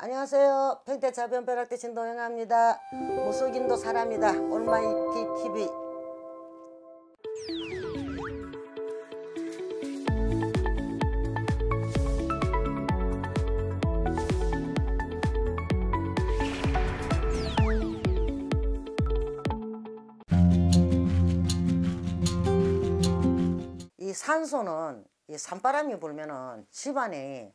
안녕하세요. 평택자변벼락대 진동영아입니다. 무속인도 사람이다. 올마이티 TV. 이 산소는 이 산바람이 불면은 집안에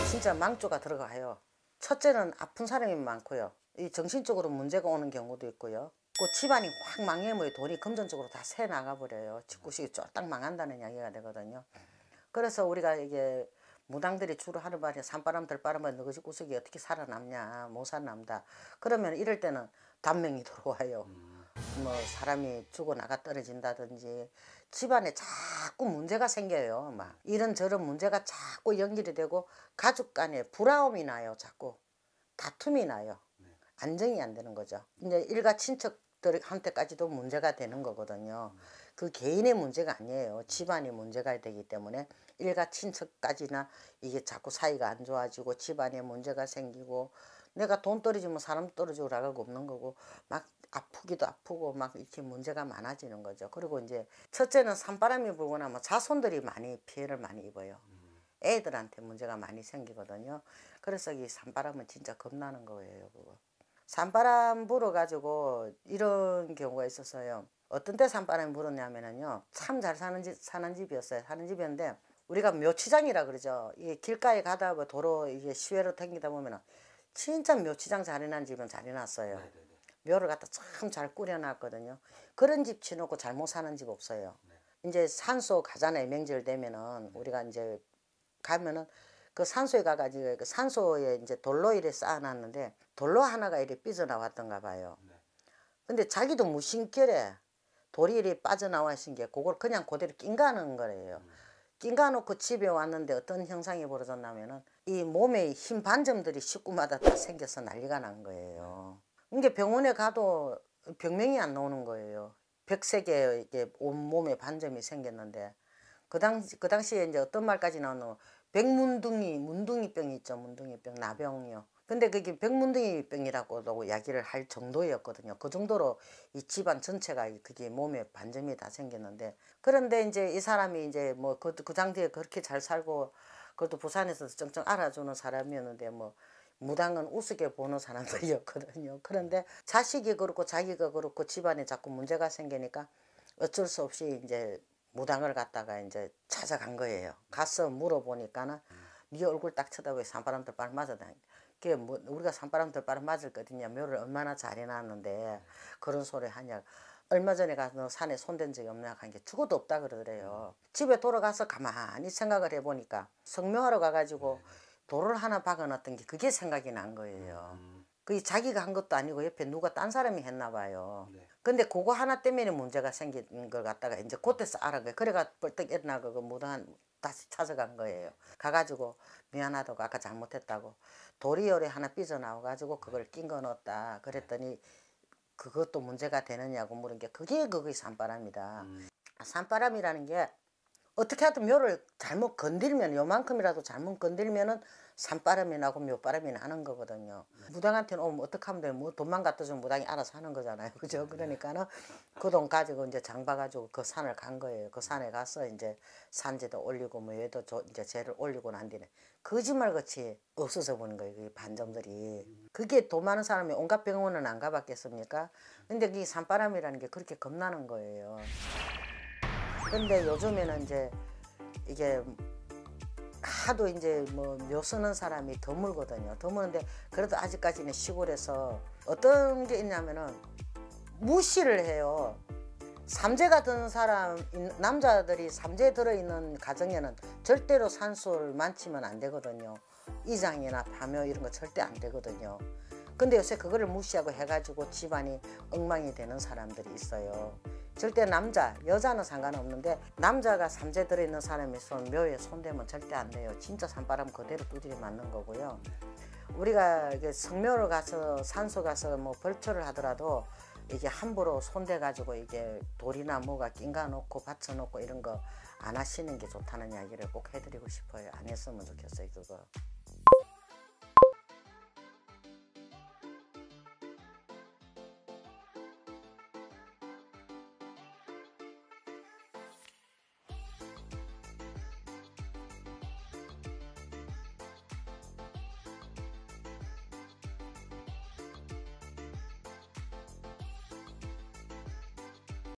진짜 망조가 들어가요. 첫째는 아픈 사람이 많고요. 이 정신적으로 문제가 오는 경우도 있고요. 그 집안이 확 망해면 돈이 금전적으로 다 새 나가버려요. 집구식이 쫄딱 망한다는 이야기가 되거든요. 그래서 우리가 이게 무당들이 주로 하는 말이 산바람 들바람은 너희 집 구석이 어떻게 살아남냐, 못 살아남다. 그러면 이럴 때는 단명이 들어와요. 뭐 사람이 죽어나가 떨어진다든지 집안에 자꾸 문제가 생겨요. 막 이런저런 문제가 자꾸 연결이 되고 가족 간에 불화음이 나요. 자꾸 다툼이 나요. 안정이 안 되는 거죠. 이제 일가 친척들한테까지도 문제가 되는 거거든요. 그 개인의 문제가 아니에요. 집안이 문제가 되기 때문에 일가 친척까지나 이게 자꾸 사이가 안 좋아지고 집안에 문제가 생기고 내가 돈 떨어지면 사람 떨어지고 라가 없는 거고 막 아프기도 아프고 막 이렇게 문제가 많아지는 거죠. 그리고 이제 첫째는 산바람이 불고 나면 자손들이 많이 피해를 많이 입어요. 애들한테 문제가 많이 생기거든요. 그래서 이 산바람은 진짜 겁나는 거예요. 그거. 산바람 불어가지고 이런 경우가 있었어요. 어떤 때 산바람이 불었냐면요. 참 잘 사는 집이었어요. 사는 집이었는데 우리가 묘치장이라 그러죠. 이게 길가에 가다 보면 도로 이게 시외로 다니다 보면은 진짜 묘치장 잘 해놨는 집은 잘 해놨어요. 묘를 갖다 참 잘 꾸려놨거든요. 그런 집 치놓고 잘못 사는 집 없어요. 이제 산소 가잖아요. 명절 되면은 우리가 이제 가면은 그 산소에 가가지고 그 산소에 이제 돌로 이래 쌓아놨는데 돌로 하나가 이래 삐져나왔던가 봐요. 근데 자기도 무심결에 돌이 이래 빠져나와 있은 게 그걸 그냥 그대로 낑가는 거예요. 낑가놓고 집에 왔는데 어떤 현상이 벌어졌냐면은 이 몸에 흰 반점들이 식구마다 다 생겨서 난리가 난 거예요. 이게 병원에 가도 병명이 안 나오는 거예요. 백색에 이게 온몸에 반점이 생겼는데 그 당시에 이제 어떤 말까지 나오노 문둥이병이 있죠. 문둥이병, 나병이요. 근데 그게 백문둥이병이라고도 이야기를 할 정도였거든요. 그 정도로 이 집안 전체가 그게 몸에 반점이 다 생겼는데 그런데 이제 이 사람이 이제 뭐 그 당시에 그렇게 잘 살고 그것도 부산에서도 쩡쩡 알아주는 사람이었는데 뭐 무당은 우습게 보는 사람들이었거든요. 그런데 자식이 그렇고 자기가 그렇고 집안에 자꾸 문제가 생기니까 어쩔 수 없이 이제 무당을 갖다가 이제 찾아간 거예요. 가서 물어보니까는 네 얼굴 딱 쳐다보고 산바람 들바람 맞았다. 그게 뭐 우리가 산바람 들바람 맞을 거든요. 묘를 얼마나 잘 해놨는데 그런 소리 하냐. 얼마 전에 가서 산에 손댄 적이 없냐 한 게 죽어도 없다 그러더래요. 집에 돌아가서 가만히 생각을 해보니까 성묘하러 가가지고 돌을 하나 박아놨던 게 그게 생각이 난 거예요. 그게 자기가 한 것도 아니고 옆에 누가 딴 사람이 했나 봐요. 근데 그거 하나 때문에 문제가 생긴 걸 갖다가 이제 그때서 알은 거예요. 그래가 벌떡 일어나고 그 무당 다시 찾아간 거예요. 가가지고 미안하다고 아까 잘못했다고 돌이 요래 하나 삐져나와가지고 그걸 낀 거 넣었다. 그랬더니 그것도 문제가 되느냐고 물은 게 그게 산바람이다. 산바람이라는 게 어떻게 하든 묘를 잘못 건들면 요만큼이라도 잘못 건들면은 산바람이 나고 묘바람이 나는 거거든요. 무당한테는 오면 어떻게 하면 돼요? 뭐 돈만 갖다 주면 무당이 알아서 하는 거잖아요. 그죠? 그러니까는 그 돈 가지고 이제 장 봐가지고 그 산을 간 거예요. 그 산에 가서 이제 산지도 올리고 뭐 얘도 이제 재를 올리고 난 뒤에 거짓말같이 없어져 보는 거예요. 그 반점들이. 그게 돈 많은 사람이 온갖 병원은 안 가봤겠습니까? 근데 그 산바람이라는 게 그렇게 겁나는 거예요. 근데 요즘에는 이제 이게 하도 이제 뭐 묘 쓰는 사람이 드물거든요. 드무는데 그래도 아직까지는 시골에서 어떤 게 있냐면은 무시를 해요. 삼재가 드는 사람, 남자들이 삼재 들어있는 가정에는 절대로 산소를 만지면 안 되거든요. 이장이나 파묘 이런 거 절대 안 되거든요. 근데 요새 그거를 무시하고 해가지고 집안이 엉망이 되는 사람들이 있어요. 절대 여자는 상관없는데 남자가 삼재 들어있는 사람이 묘에 손대면 절대 안 돼요. 진짜 산바람 그대로 두드려 맞는 거고요. 우리가 성묘를 가서 산소 가서 뭐 벌초를 하더라도 이게 함부로 손대가지고 이게 돌이나 뭐가 낑가 놓고 받쳐 놓고 이런 거 안 하시는 게 좋다는 이야기를 꼭 해드리고 싶어요. 안 했으면 좋겠어요, 그거.